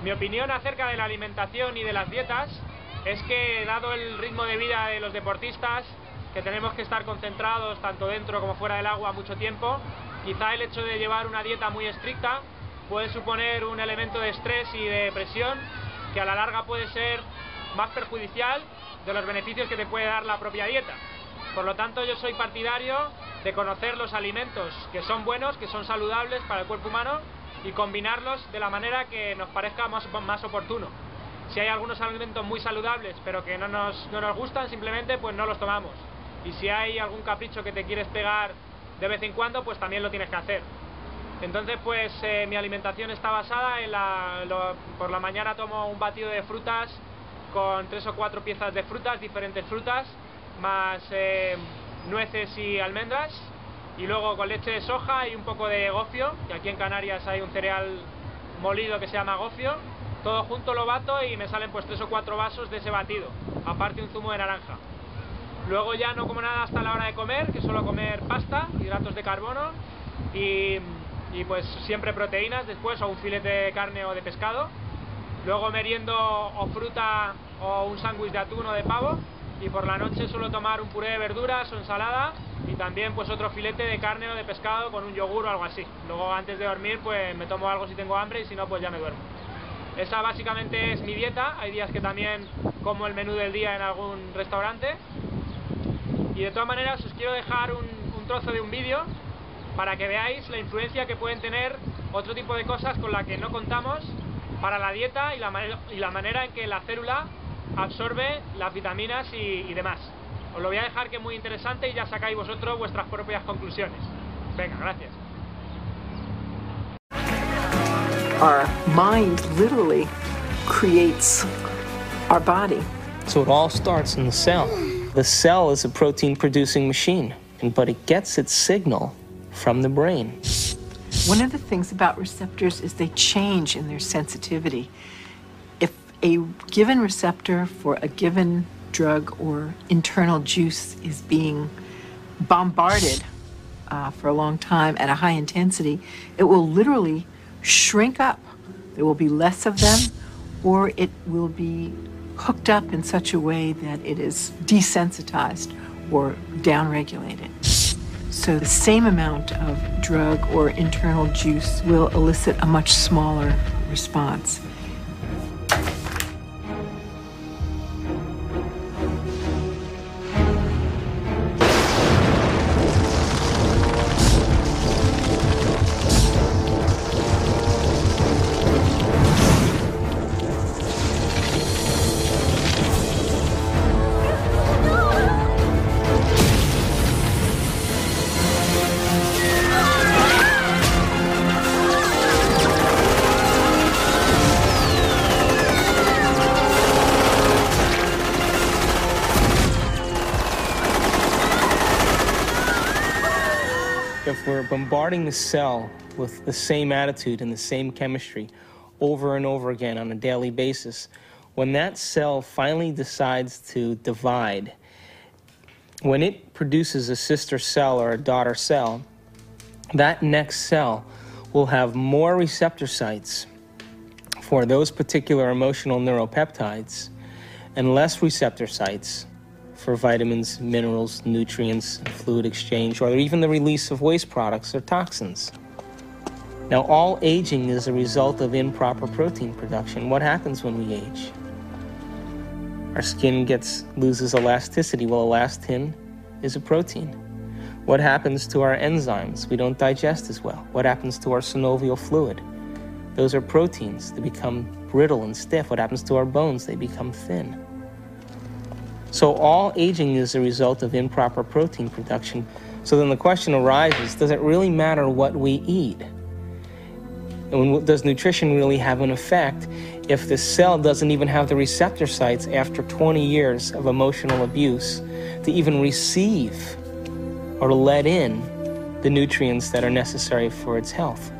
Mi opinión acerca de la alimentación y de las dietas es que, dado el ritmo de vida de los deportistas, que tenemos que estar concentrados tanto dentro como fuera del agua mucho tiempo, quizá el hecho de llevar una dieta muy estricta puede suponer un elemento de estrés y de presión que a la larga puede ser más perjudicial de los beneficios que te puede dar la propia dieta. Por lo tanto, yo soy partidario de conocer los alimentos que son buenos, que son saludables para el cuerpo humano, y combinarlos de la manera que nos parezca más oportuno. Si hay algunos alimentos muy saludables pero que no nos gustan, simplemente pues no los tomamos. Y si hay algún capricho que te quieres pegar de vez en cuando, pues también lo tienes que hacer. Entonces pues mi alimentación está basada en por la mañana tomo un batido de frutas con 3 o 4 piezas de frutas, diferentes frutas, más nueces y almendras, y luego con leche de soja y un poco de gofio, que aquí en Canarias hay un cereal molido que se llama gofio. Todo junto lo bato y me salen pues 3 o 4 vasos de ese batido, aparte un zumo de naranja. Luego ya no como nada hasta la hora de comer, que suelo comer pasta, hidratos de carbono y pues siempre proteínas después, o un filete de carne o de pescado. Luego meriendo o fruta o un sándwich de atún o de pavo, y por la noche suelo tomar un puré de verduras o ensalada, y también pues otro filete de carne o de pescado con un yogur o algo así. Luego antes de dormir pues me tomo algo si tengo hambre, y si no pues ya me duermo. Esa básicamente es mi dieta. Hay días que también como el menú del día en algún restaurante. Y de todas maneras os quiero dejar un trozo de un vídeo para que veáis la influencia que pueden tener otro tipo de cosas con las que no contamos para la dieta y la manera en que la célula absorbe las vitaminas y demás. Os lo voy a dejar, que es muy interesante, y ya sacáis vosotros vuestras propias conclusiones. Venga, gracias. Our mind literally creates our body. So it all starts in the cell. The cell is a protein-producing machine, but it gets its signal from the brain. One of the things about receptors is they change in their sensitivity. If a given receptor for a given drug or internal juice is being bombarded for a long time at a high intensity, it will literally shrink up. There will be less of them, or it will be hooked up in such a way that it is desensitized or downregulated. So the same amount of drug or internal juice will elicit a much smaller response. If we're bombarding the cell with the same attitude and the same chemistry over and over again on a daily basis, when that cell finally decides to divide, when it produces a sister cell or a daughter cell, that next cell will have more receptor sites for those particular emotional neuropeptides and less receptor sites for vitamins, minerals, nutrients, fluid exchange, or even the release of waste products or toxins. Now, all aging is a result of improper protein production. What happens when we age? Our skin loses elasticity. Well, elastin is a protein. What happens to our enzymes? We don't digest as well. What happens to our synovial fluid? Those are proteins. They become brittle and stiff. What happens to our bones? They become thin. So all aging is a result of improper protein production. So then the question arises, does it really matter what we eat? And does nutrition really have an effect if the cell doesn't even have the receptor sites after 20 years of emotional abuse to even receive or to let in the nutrients that are necessary for its health?